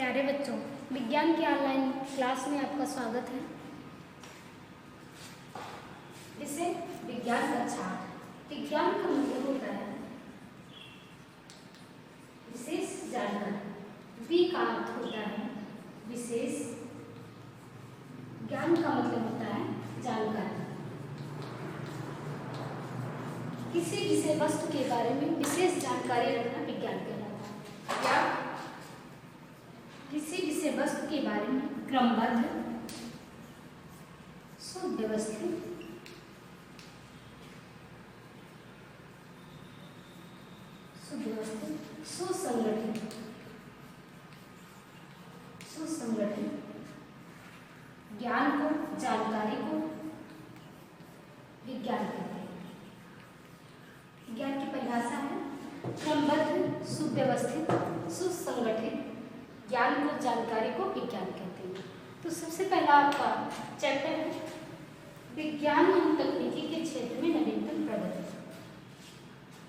प्यारे बच्चों, विज्ञान की ऑनलाइन क्लास में आपका स्वागत है। इसे विज्ञान कक्षा। विज्ञान का मतलब होता है विशेष जानकारी। वि का अर्थ होता है विशेष, ज्ञान का मतलब होता है जानकारी। किसी विषय वस्तु के बारे में विशेष जानकारी रखना विज्ञान कहलाता है। या किसी विषय वस्तु के बारे में क्रमबद्ध, सुव्यवस्थित, सुसंगठित ज्ञान को, जानकारी को विज्ञान कहते हैं। विज्ञान की परिभाषा है क्रमबद्ध, सुव्यवस्थित, सुसंगठित ज्ञान को, जानकारी को विज्ञान कहते हैं। तो सबसे पहला आपका चैप्टर है विज्ञान एवं तकनीकी के क्षेत्र में नवीनतम प्रगति।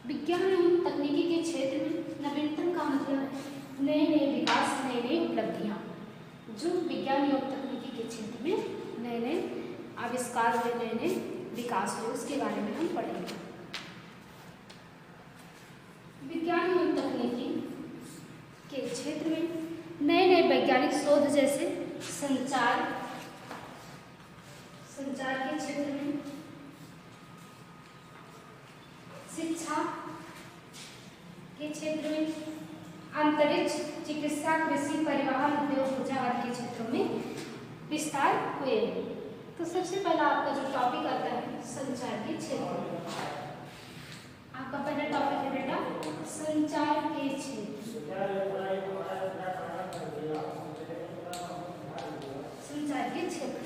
विज्ञान एवं तकनीकी के क्षेत्र में नवीनतम का मतलब है नए नए विकास, नई नई उपलब्धियाँ। जो विज्ञान एवं तकनीकी के क्षेत्र में नए नए आविष्कार हुए, नए नए विकास हुए, उसके बारे में हम पढ़ेंगे। विज्ञान एवं तकनीकी के क्षेत्र में नए नए वैज्ञानिक शोध जैसे संचार के क्षेत्र में, शिक्षा के क्षेत्र में, अंतरिक्ष, चिकित्सा, कृषि, परिवहन, उद्योग, ऊर्जा आदि के क्षेत्रों में विस्तार हुए हैं। तो सबसे पहला आपका जो टॉपिक आता है संचार के क्षेत्र। आपका पहला टॉपिक है बेटा संचार के क्षेत्र। संचार के क्षेत्र।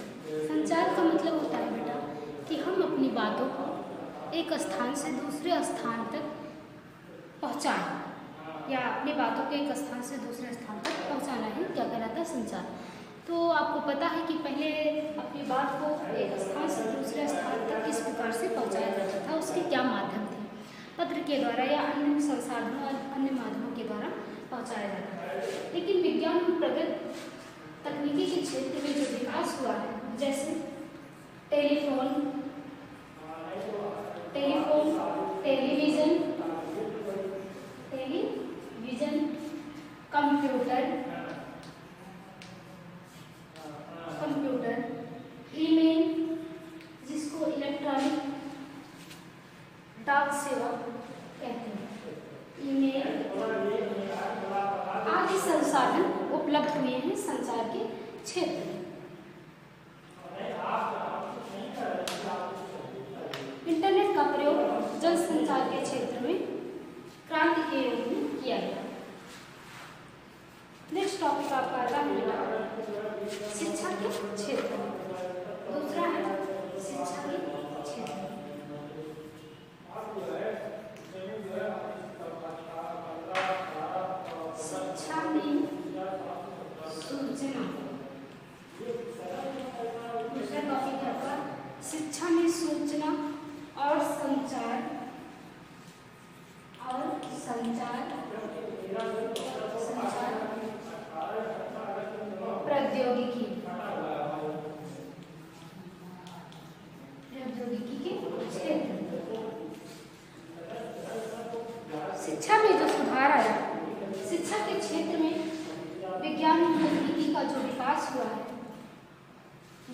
संचार का मतलब होता है बेटा कि हम अपनी बातों को एक स्थान से दूसरे स्थान तक पहुंचाएं, या अपनी बातों को एक स्थान से दूसरे स्थान तक पहुंचाना है, क्या कहलाता है संचार। तो आपको पता है कि पहले अपनी बात को एक स्थान से दूसरे स्थान तक किस प्रकार से पहुंचाया जाता था, उसके क्या माध्यम थे। पत्र के द्वारा या अन्य संसाधनों और अन्य माध्यमों के द्वारा पहुंचाया जाता है। लेकिन विज्ञान प्रगति तकनीकी के क्षेत्र में जो विकास हुआ है, जैसे टेलीफोन, टेलीविजन, कंप्यूटर, ईमेल, जिसको इलेक्ट्रॉनिक डाक सेवा कहते हैं, ईमेल आदि संसाधन उपलब्ध हुए हैं संचार के क्षेत्र में। इंटरनेट का प्रयोग जनसंचार के क्षेत्र में क्रांति के रूप में किया गया। नेक्स्ट टॉपिक आपका आता है शिक्षा के क्षेत्र। दूसरा है शिक्षा के क्षेत्र। शिक्षा में सूचना। दूसरा टॉपिक है आपका शिक्षा में सूचना और संचार प्रौद्योगिकी के क्षेत्र। शिक्षा में जो सुधार आया, शिक्षा के क्षेत्र में विज्ञान तकनीकी का जो विकास हुआ है,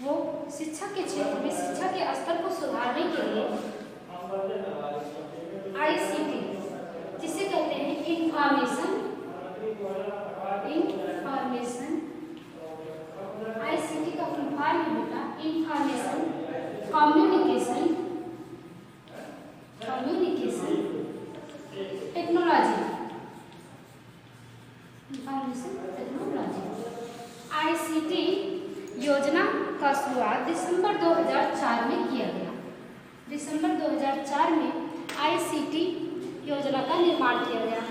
वो शिक्षा के क्षेत्र में शिक्षा के स्तर को सुधारने के लिए ICT, जिसे कहते हैं इंफॉर्मेशन ICT का फुल फॉर्म है बेटा इंफॉर्मेशन कम्युनिकेशन टेक्नोलॉजी। ICT योजना का शुरुआत दिसंबर 2004 में किया गया। दिसंबर 2004 में ICT योजना का निर्माण किया गया,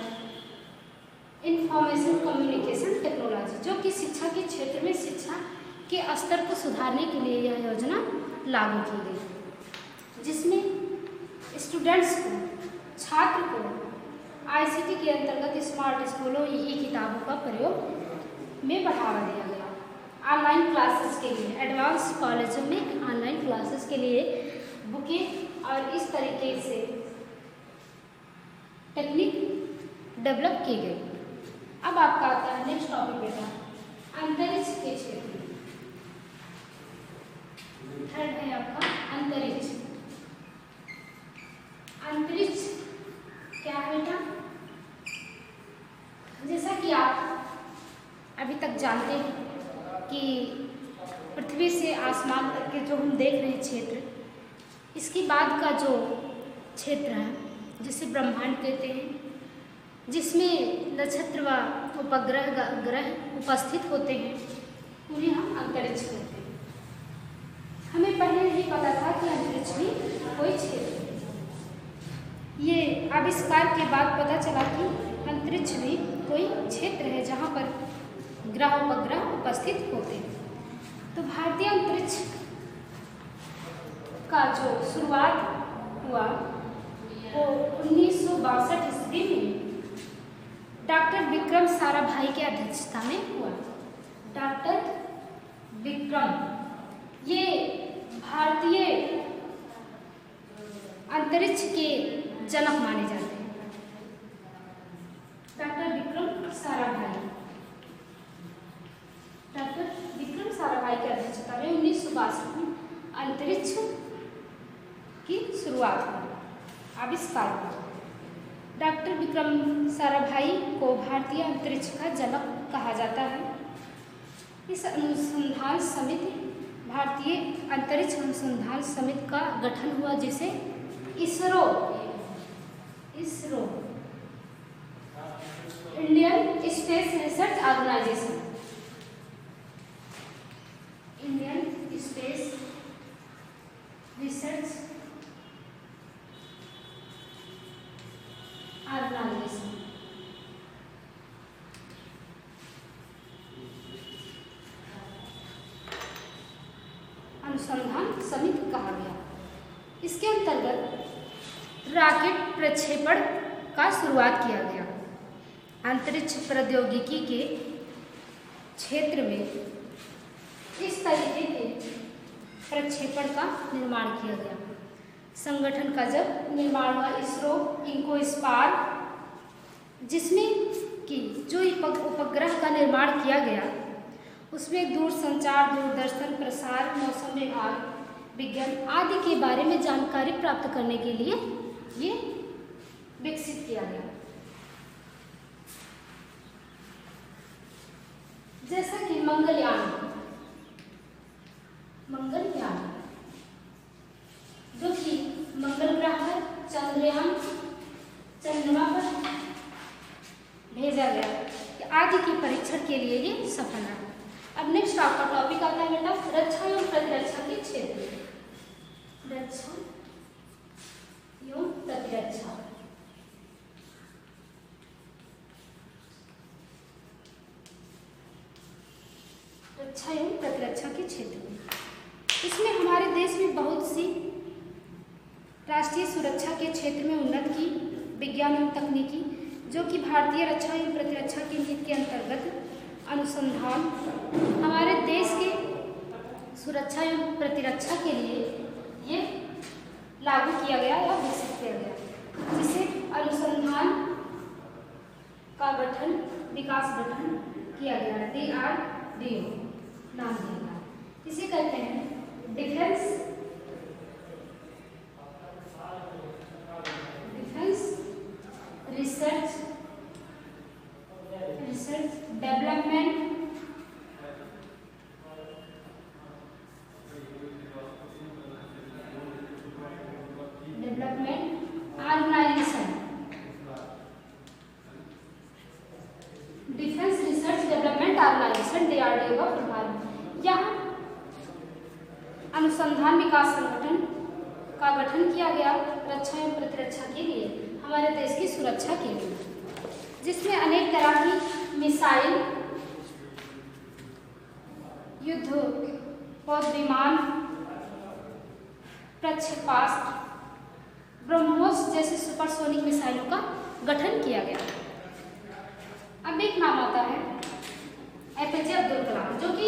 इंफॉर्मेशन कम्युनिकेशन टेक्नोलॉजी, जो कि शिक्षा के क्षेत्र में शिक्षा के स्तर को सुधारने के लिए यह योजना लागू की गई, जिसमें स्टूडेंट्स को, छात्र को ICT के अंतर्गत स्मार्ट स्कूलों, ई किताबों का प्रयोग में बढ़ावा दिया गया। ऑनलाइन क्लासेस के लिए एडवांस कॉलेजों में ऑनलाइन क्लासेस के लिए बुकें और इस तरीके से टेक्निक डेवलप की गई। अब आपका आता है नेक्स्ट टॉपिक बेटा, अंतरिक्ष के क्षेत्र। थर्ड है आपका अंतरिक्ष। अंतरिक्ष क्या है बेटा? जैसा कि आप अभी तक जानते हैं कि पृथ्वी से आसमान तक के जो हम देख रहे हैं क्षेत्र, इसके बाद का जो क्षेत्र है जिसे ब्रह्मांड कहते हैं, जिसमें नक्षत्र व उपग्रह ग्रह उपस्थित होते हैं, उन्हें हम अंतरिक्ष कहते हैं। हमें पहले नहीं पता था कि अंतरिक्ष भी कोई क्षेत्र है। ये आविष्कार के बाद पता चला कि अंतरिक्ष भी कोई क्षेत्र है जहाँ पर ग्रह उपग्रह उपस्थित होते हैं। तो भारतीय अंतरिक्ष का जो शुरुआत हुआ वो 1962 ईस्वी में डॉक्टर विक्रम साराभाई की अध्यक्षता में हुआ। डॉक्टर विक्रम ये भारतीय अंतरिक्ष के जनक माने जाते हैं। डॉक्टर विक्रम साराभाई की अध्यक्षता में 1962 में अंतरिक्ष की शुरुआत हुई, आविष्कार हुआ। डॉक्टर विक्रम साराभाई को भारतीय अंतरिक्ष का जनक कहा जाता है। इस अनुसंधान समिति, भारतीय अंतरिक्ष अनुसंधान समिति का गठन हुआ, जिसे ISRO Indian space research organisation, Indian space research organisation अनुसंधान समिति कहा गया। इसके अंतर्गत रॉकेट प्रक्षेपण का शुरुआत किया गया। अंतरिक्ष प्रौद्योगिकी के क्षेत्र में इस तरीके के प्रक्षेपण का निर्माण किया गया। संगठन का जब निर्माण हुआ इसरो इंकोस्पार, जिसमें कि जो उपग्रह का निर्माण किया गया उसमें दूरसंचार, दूरदर्शन, प्रसार, मौसम विभाग, विज्ञान आदि के बारे में जानकारी प्राप्त करने के लिए ये विकसित किया गया। जैसा कि मंगलयान जो कि मंगल ग्रह पर चंद्रयान चंद्रमा पर भेजा गया आदि के परीक्षण के लिए ये सफल रहा। अब नेक्स्ट आपका टॉपिक आता है बेटा रक्षा एवं प्रतिरक्षा के क्षेत्र। रक्षा एवं प्रतिरक्षा। रक्षा एवं प्रतिरक्षा के क्षेत्र में इसमें हमारे देश में बहुत सी राष्ट्रीय सुरक्षा के क्षेत्र में उन्नत की विज्ञान एवं तकनीकी, जो कि भारतीय रक्षा एवं प्रतिरक्षा की नीति के अंतर्गत अनुसंधान हमारे देश के सुरक्षा एवं प्रतिरक्षा के लिए ये लागू किया गया या विकसित किया गया, जिसे अनुसंधान का विकास गठन किया गया। DRDO नाम दिया। इसे कहते हैं defence research development organisation. Defence research development organisation DRDO का प्रभार। यहाँ अनुसंधान विकास संगठन का गठन किया गया रक्षा एवं प्रतिरक्षा के लिए, हमारे देश की सुरक्षा के लिए, जिसमें अनेक तरह की मिसाइल, युद्धपोत विमान, प्रक्षेपास्त्र, ब्रह्मोस जैसे सुपरसोनिक मिसाइलों का गठन किया गया। अब एक नाम आता है एपीजे अब्दुल कलाम, जो कि